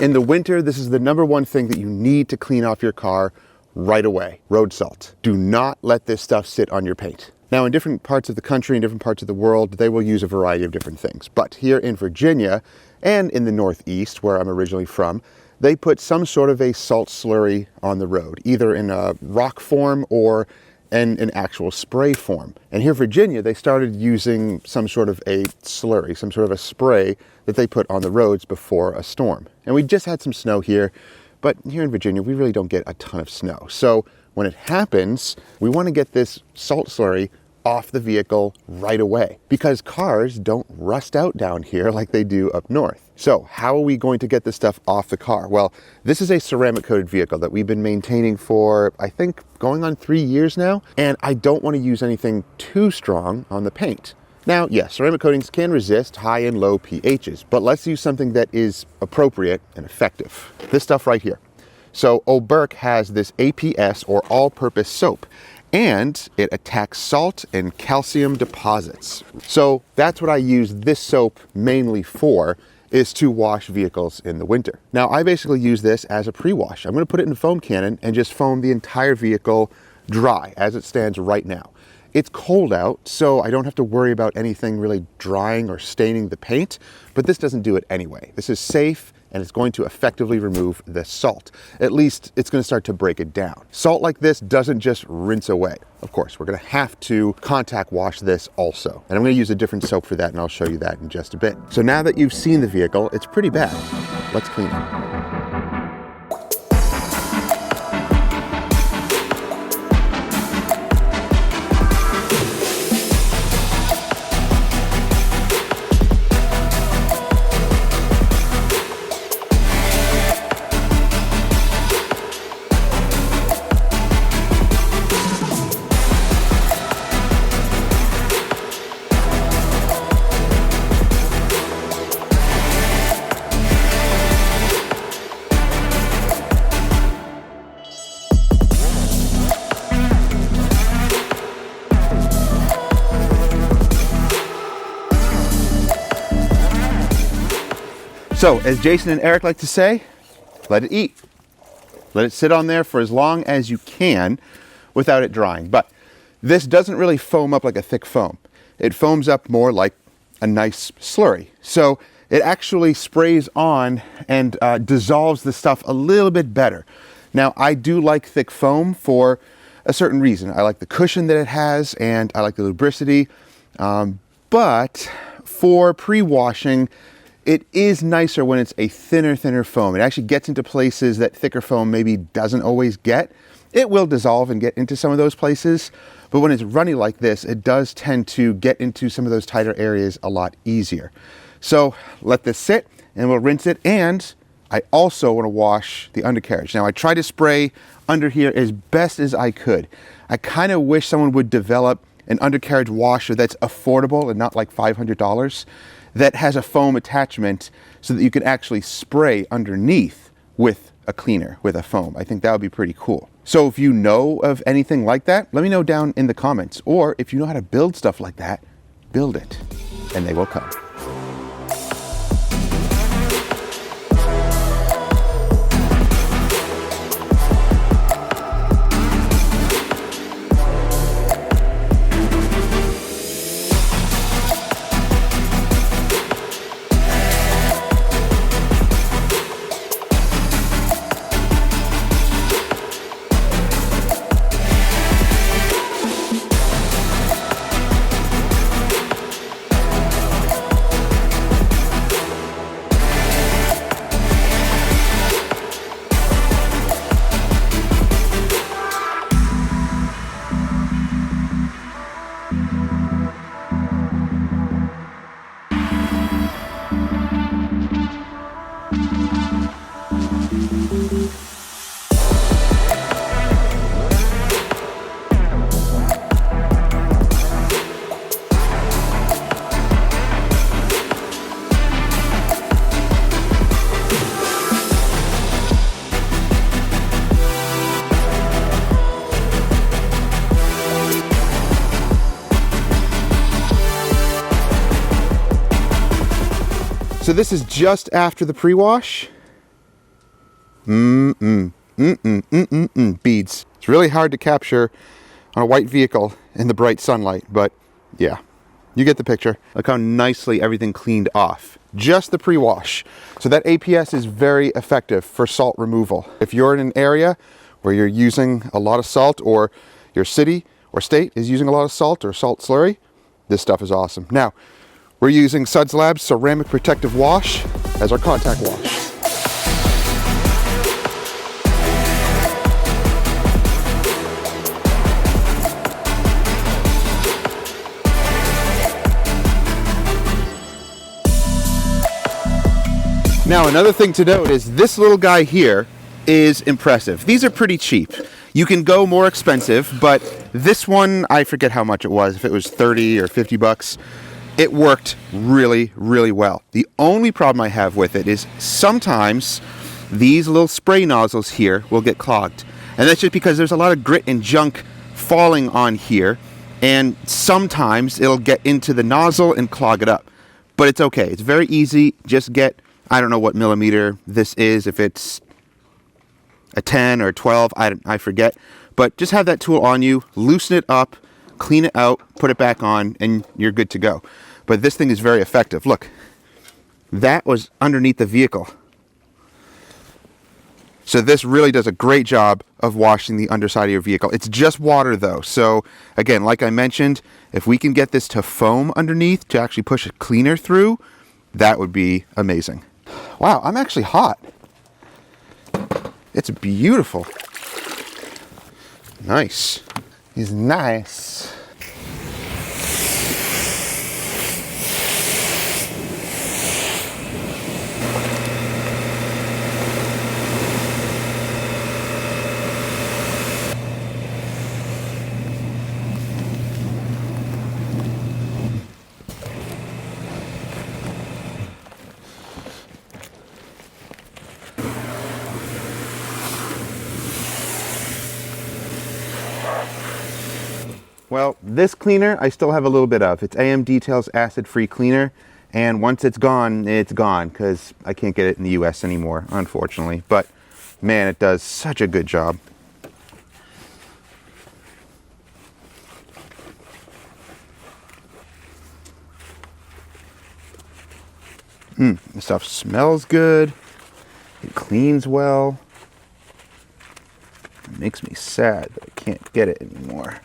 In the winter, this is the #1 thing that you need to clean off your car right away: road salt. Do not let this stuff sit on your paint. Now, in different parts of the country and different parts of the world, they will use a variety of different things. But here in Virginia and in the Northeast, where I'm originally from, they put some sort of a salt slurry on the road, either in a rock form or in an actual spray form. And here in Virginia, they started using some sort of a slurry, some sort of a spray that they put on the roads before a storm. And we just had some snow here, but here in Virginia, we really don't get a ton of snow. So when it happens, we want to get this salt slurry off the vehicle right away, because cars don't rust out down here like they do up north. So how are we going to get this stuff off the car? Well, this is a ceramic coated vehicle that we've been maintaining for, I think, going on 3 years now, and I don't want to use anything too strong on the paint. Now, yes, ceramic coatings can resist high and low pHs, but let's use something that is appropriate and effective. This stuff right here. So O'Berk has this APS, or all-purpose soap, and it attacks salt and calcium deposits. So that's what I use this soap mainly for, is to wash vehicles in the winter. Now, I basically use this as a pre-wash. I'm going to put it in a foam cannon and just foam the entire vehicle dry as it stands right now. It's cold out, so I don't have to worry about anything really drying or staining the paint, but this doesn't do it anyway. This is safe, and it's going to effectively remove the salt. At least it's going to start to break it down. Salt like this doesn't just rinse away. Of course, we're going to have to contact wash this also. And I'm going to use a different soap for that, and I'll show you that in just a bit. So now that you've seen the vehicle, it's pretty bad. Let's clean it. So, as Jason and Eric like to say, let it eat. Let it sit on there for as long as you can without it drying. But this doesn't really foam up like a thick foam. It foams up more like a nice slurry. So it actually sprays on and dissolves the stuff a little bit better. Now, I do like thick foam for a certain reason. I like the cushion that it has, and I like the lubricity. But for pre-washing, it is nicer when it's a thinner foam. It actually gets into places that thicker foam maybe doesn't always get. It will dissolve and get into some of those places, but when it's runny like this, it does tend to get into some of those tighter areas a lot easier. So let this sit, and we'll rinse it, and I also want to wash the undercarriage. Now, I try to spray under here as best as I could. I kind of wish someone would develop an undercarriage washer that's affordable and not like $500, that has a foam attachment so that you can actually spray underneath with a cleaner, with a foam. I think that would be pretty cool. So if you know of anything like that, let me know down in the comments. Or if you know how to build stuff like that, build it, and they will come. So this is just after the pre-wash, Beads. It's really hard to capture on a white vehicle in the bright sunlight, but yeah, you get the picture. Look how nicely everything cleaned off. Just the pre-wash. So that APS is very effective for salt removal. If you're in an area where you're using a lot of salt, or your city or state is using a lot of salt or salt slurry, this stuff is awesome. Now, we're using Suds Labs Ceramic Protective Wash as our contact wash. Now, another thing to note is this little guy here is impressive. These are pretty cheap. You can go more expensive, but this one, I forget how much it was, if it was 30 or 50 bucks. It worked really, really well. The only problem I have with it is sometimes these little spray nozzles here will get clogged. And that's just because there's a lot of grit and junk falling on here, and sometimes it'll get into the nozzle and clog it up. But it's okay. It's very easy. Just get, I don't know what millimeter this is, if it's a 10 or 12, I forget. But just have that tool on you, loosen it up, clean it out, put it back on, and you're good to go. But this thing is very effective. Look, that was underneath the vehicle. So this really does a great job of washing the underside of your vehicle. It's just water though. So again, like I mentioned, if we can get this to foam underneath to actually push a cleaner through, that would be amazing. Wow, I'm actually hot. It's beautiful. Nice. He's nice. Well, this cleaner I still have a little bit of. It's AM Detail's acid-free cleaner, and once it's gone because I can't get it in the US anymore, unfortunately. But man, it does such a good job. This stuff smells good. It cleans well. It makes me sad that I can't get it anymore.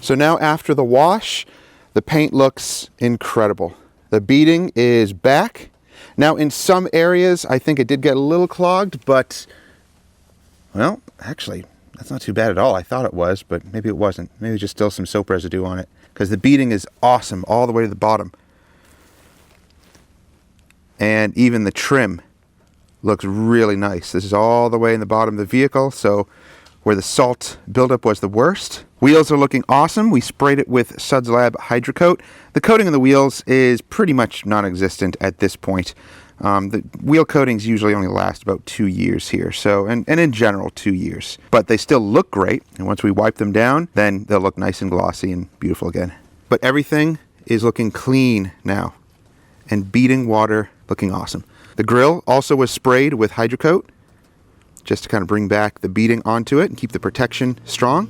So now after the wash, the paint looks incredible. The beading is back. Now in some areas, I think it did get a little clogged, but, well, actually, that's not too bad at all. I thought it was, but maybe it wasn't. Maybe just still some soap residue on it, because the beading is awesome all the way to the bottom. And even the trim looks really nice. This is all the way in the bottom of the vehicle, so where the salt buildup was the worst. Wheels are looking awesome. We sprayed it with Suds Lab Hydrocoat. The coating on the wheels is pretty much non-existent at this point. The wheel coatings usually only last about 2 years here, so and in general 2 years. But they still look great, and once we wipe them down, then they'll look nice and glossy and beautiful again. But everything is looking clean now, and beading water looking awesome. The grille also was sprayed with Hydrocoat, just to kind of bring back the beading onto it and keep the protection strong.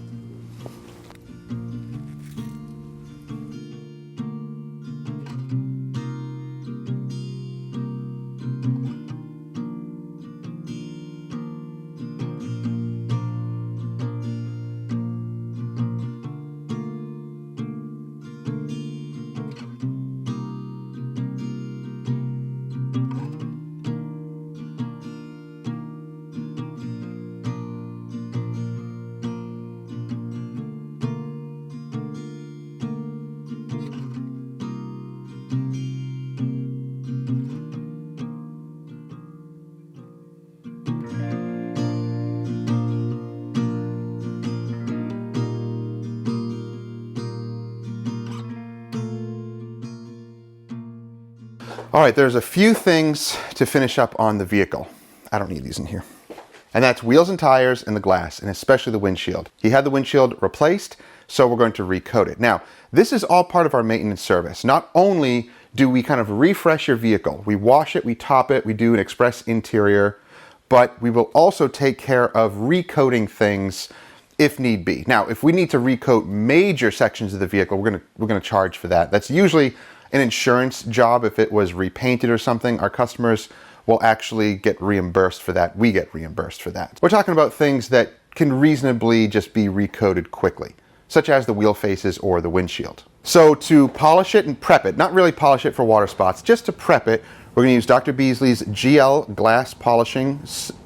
All right, there's a few things to finish up on the vehicle. I don't need these in here. And that's wheels and tires and the glass, and especially the windshield. He had the windshield replaced, so we're going to recoat it. Now, this is all part of our maintenance service. Not only do we kind of refresh your vehicle, we wash it, we top it, we do an express interior, but we will also take care of recoating things if need be. Now, if we need to recoat major sections of the vehicle, we're gonna charge for that. That's usually an insurance job. If it was repainted or something, our customers will actually get reimbursed for that. We get reimbursed for that. We're talking about things that can reasonably just be recoated quickly, such as the wheel faces or the windshield. So to polish it and prep it, not really polish it for water spots, just to prep it, we're gonna use Dr. Beasley's GL glass polishing soap.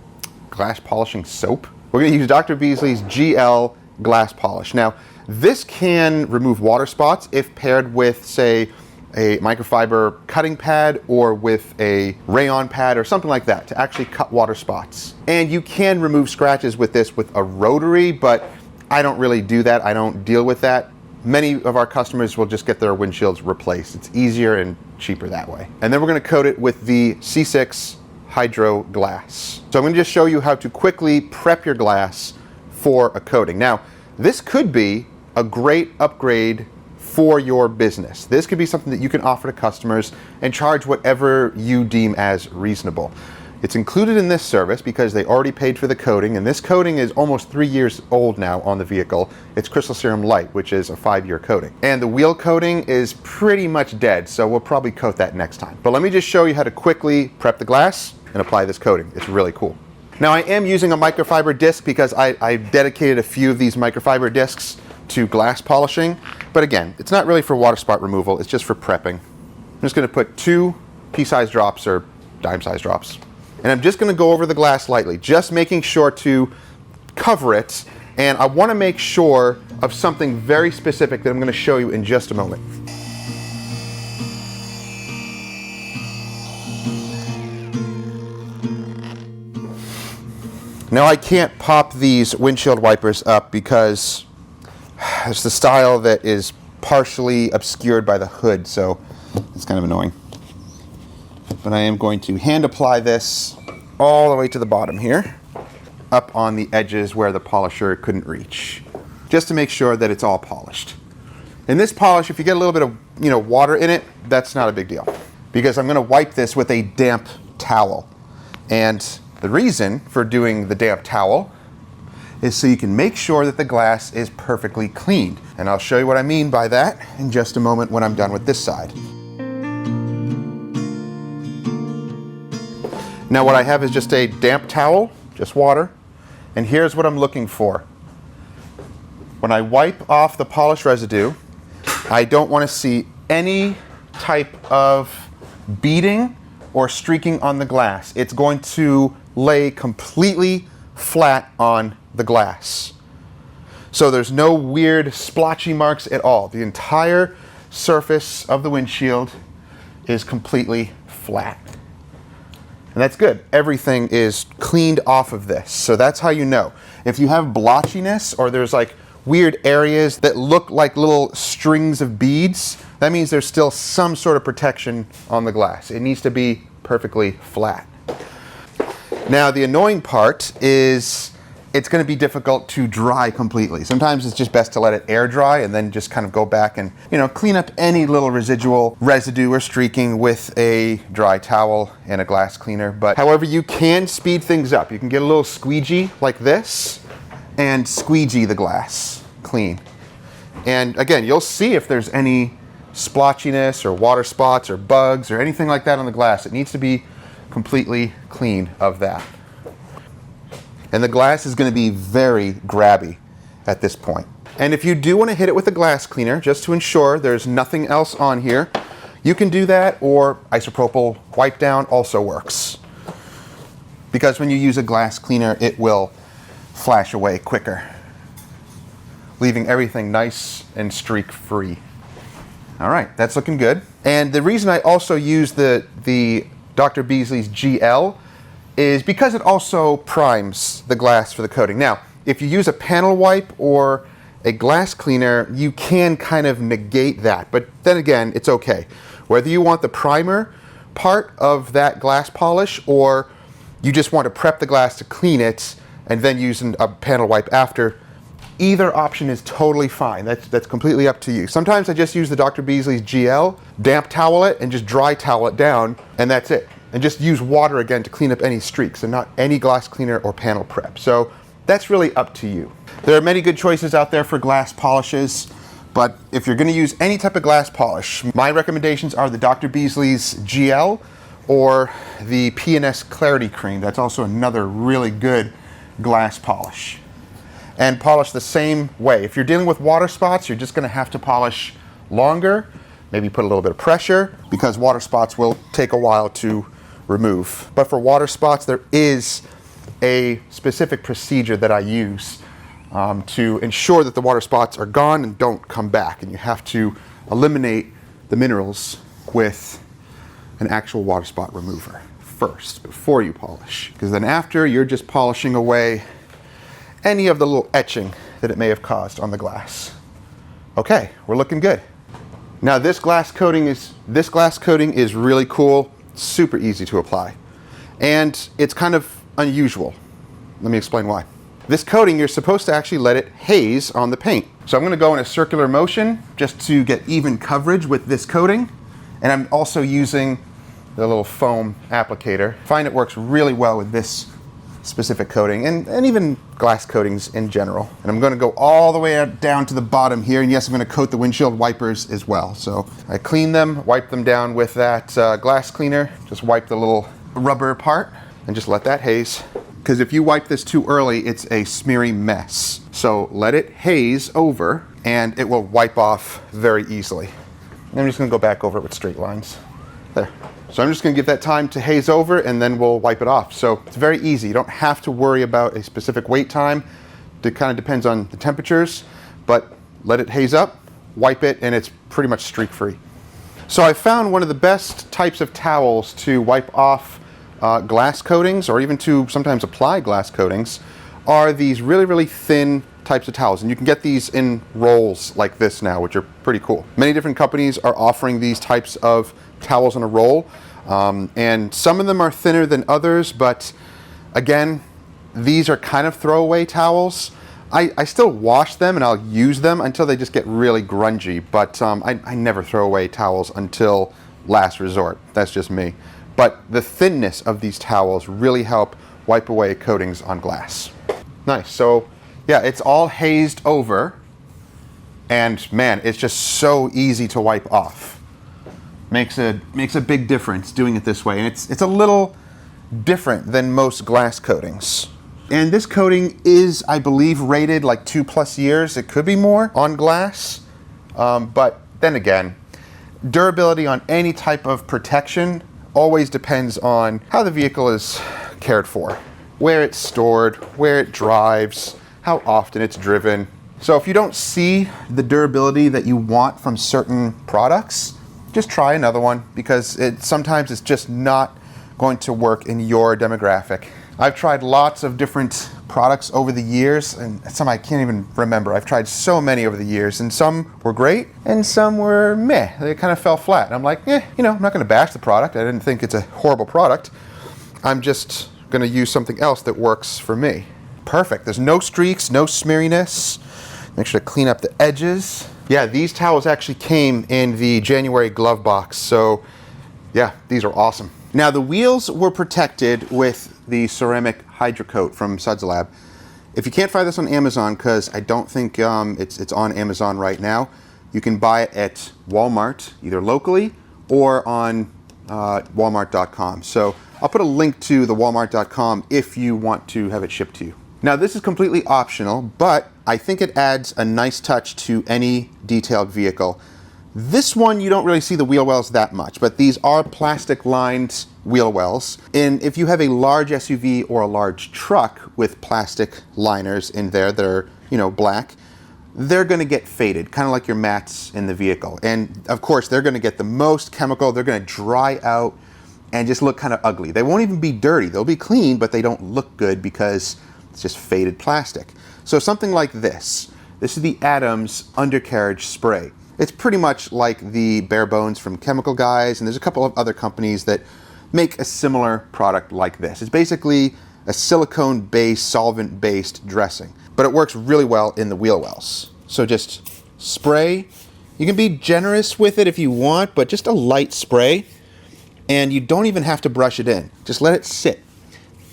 We're gonna use Dr. Beasley's GL glass polish. Now, this can remove water spots if paired with, say, a microfiber cutting pad or with a rayon pad or something like that to actually cut water spots. And you can remove scratches with this with a rotary, but I don't really do that. I don't deal with that. Many of our customers will just get their windshields replaced. It's easier and cheaper that way. And then we're gonna coat it with the C6 Hydro Glass. So I'm gonna just show you how to quickly prep your glass for a coating. Now, this could be a great upgrade for your business. This could be something that you can offer to customers and charge whatever you deem as reasonable. It's included in this service because they already paid for the coating, and this coating is almost 3 years old now on the vehicle. It's Crystal Serum Light, which is a 5-year coating. And the wheel coating is pretty much dead, so we'll probably coat that next time. But let me just show you how to quickly prep the glass and apply this coating. It's really cool. Now, I am using a microfiber disc because I dedicated a few of these microfiber discs to glass polishing, but again, it's not really for water spot removal, it's just for prepping. I'm just gonna put 2 pea-sized drops or dime-sized drops. And I'm just gonna go over the glass lightly, just making sure to cover it, and I wanna make sure of something very specific that I'm gonna show you in just a moment. Now, I can't pop these windshield wipers up because it's the style that is partially obscured by the hood, so it's kind of annoying. But I am going to hand apply this all the way to the bottom here, up on the edges where the polisher couldn't reach, just to make sure that it's all polished. In this polish, if you get a little bit of water in it, that's not a big deal, because I'm going to wipe this with a damp towel. And the reason for doing the damp towel is so you can make sure that the glass is perfectly cleaned. And I'll show you what I mean by that in just a moment when I'm done with this side. Now, what I have is just a damp towel, just water, and here's what I'm looking for. When I wipe off the polish residue, I don't want to see any type of beading or streaking on the glass. It's going to lay completely flat on the glass. So there's no weird splotchy marks at all. The entire surface of the windshield is completely flat. And that's good. Everything is cleaned off of this. So that's how you know. If you have blotchiness or there's like weird areas that look like little strings of beads, that means there's still some sort of protection on the glass. It needs to be perfectly flat. Now, the annoying part is it's going to be difficult to dry completely. Sometimes it's just best to let it air dry and then just kind of go back and, clean up any little residual residue or streaking with a dry towel and a glass cleaner. But however, you can speed things up. You can get a little squeegee like this and squeegee the glass clean. And again, you'll see if there's any splotchiness or water spots or bugs or anything like that on the glass. It needs to be completely clean of that. And the glass is going to be very grabby at this point. And if you do want to hit it with a glass cleaner, just to ensure there's nothing else on here, you can do that, or isopropyl wipe down also works. Because when you use a glass cleaner, it will flash away quicker, leaving everything nice and streak free. All right, that's looking good. And the reason I also use the Dr. Beasley's GL is because it also primes the glass for the coating. Now, if you use a panel wipe or a glass cleaner, you can kind of negate that, but then again, it's okay. Whether you want the primer part of that glass polish or you just want to prep the glass to clean it and then use a panel wipe after, either option is totally fine. That's completely up to you. Sometimes I just use the Dr. Beasley's GL, damp towel it, and just dry towel it down, and that's it. And just use water again to clean up any streaks and not any glass cleaner or panel prep. So that's really up to you. There are many good choices out there for glass polishes, but if you're going to use any type of glass polish, my recommendations are the Dr. Beasley's GL or the P&S Clarity Cream. That's also another really good glass polish. And polish the same way. If you're dealing with water spots, you're just going to have to polish longer, maybe put a little bit of pressure, because water spots will take a while to remove. But for water spots, there is a specific procedure that I use to ensure that the water spots are gone and don't come back. And you have to eliminate the minerals with an actual water spot remover first, before you polish. Because then after, you're just polishing away any of the little etching that it may have caused on the glass. Okay, we're looking good. Now this glass coating is really cool, super easy to apply. And it's kind of unusual. Let me explain why. This coating, you're supposed to actually let it haze on the paint. So I'm gonna go in a circular motion just to get even coverage with this coating. And I'm also using the little foam applicator. I find it works really well with this specific coating and even glass coatings in general. And I'm going to go all the way down to the bottom here, and yes, I'm going to coat the windshield wipers as well. So I clean them, wipe them down with that glass cleaner, just wipe the little rubber part and just let that haze. Because if you wipe this too early, it's a smeary mess. So let it haze over and it will wipe off very easily. And I'm just going to go back over it with straight lines. There. So I'm just going to give that time to haze over and then we'll wipe it off. So it's very easy. You don't have to worry about a specific wait time. It kind of depends on the temperatures, but let it haze up, wipe it, and it's pretty much streak free. So I found one of the best types of towels to wipe off glass coatings, or even to sometimes apply glass coatings, are these really, really thin types of towels. And you can get these in rolls like this now, which are pretty cool. Many different companies are offering these types of towels in a roll. And some of them are thinner than others, but again, these are kind of throwaway towels. I still wash them and I'll use them until they just get really grungy, but I never throw away towels until last resort. That's just me. But the thinness of these towels really help wipe away coatings on glass. Nice. So yeah, it's all hazed over, and man, it's just so easy to wipe off. Makes a big difference doing it this way, and it's a little different than most glass coatings. And this coating is, I believe, rated like 2+ years. It could be more on glass, but then again, durability on any type of protection always depends on how the vehicle is cared for, where it's stored, where it drives, how often it's driven. So if you don't see the durability that you want from certain products, just try another one, because sometimes it's just not going to work in your demographic. I've tried lots of different products over the years, and some I can't even remember. I've tried so many over the years, and some were great, and some were meh. They kind of fell flat. And I'm like, I'm not going to bash the product. I didn't think it's a horrible product. I'm just going to use something else that works for me. Perfect. There's no streaks, no smeariness. Make sure to clean up the edges. Yeah, these towels actually came in the January glove box, so yeah, these are awesome. Now the wheels were protected with the ceramic Hydrocoat from Suds Lab. If you can't find this on Amazon, because I don't think it's on Amazon right now, you can buy it at Walmart, either locally or on Walmart.com. So I'll put a link to the Walmart.com if you want to have it shipped to you. Now this is completely optional, but I think it adds a nice touch to any detailed vehicle. This one, you don't really see the wheel wells that much, but these are plastic lined wheel wells. And if you have a large SUV or a large truck with plastic liners in there that are, black, they're gonna get faded, kind of like your mats in the vehicle. And of course, they're gonna get the most chemical, they're gonna dry out and just look kind of ugly. They won't even be dirty, they'll be clean, but they don't look good because it's just faded plastic. So something like this is the Adams undercarriage spray. It's pretty much like the Bare Bones from Chemical Guys, and there's a couple of other companies that make a similar product like this. It's basically a silicone-based, solvent-based dressing, but it works really well in the wheel wells. So just spray. You can be generous with it if you want, but just a light spray, and you don't even have to brush it in. Just let it sit.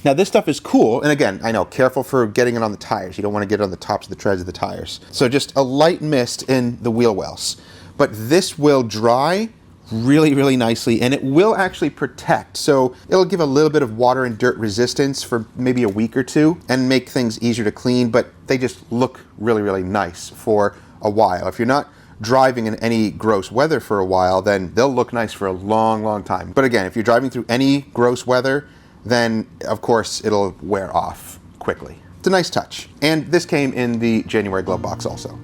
Now this stuff is cool, and again, I know, careful for getting it on the tires. You don't want to get it on the tops of the treads of the tires. So just a light mist in the wheel wells. But this will dry really, really nicely, and it will actually protect. So it'll give a little bit of water and dirt resistance for maybe a week or two and make things easier to clean, but they just look really, really nice for a while. If you're not driving in any gross weather for a while, then they'll look nice for a long, long time. But again, if you're driving through any gross weather, then of course it'll wear off quickly. It's a nice touch. And this came in the January glove box also.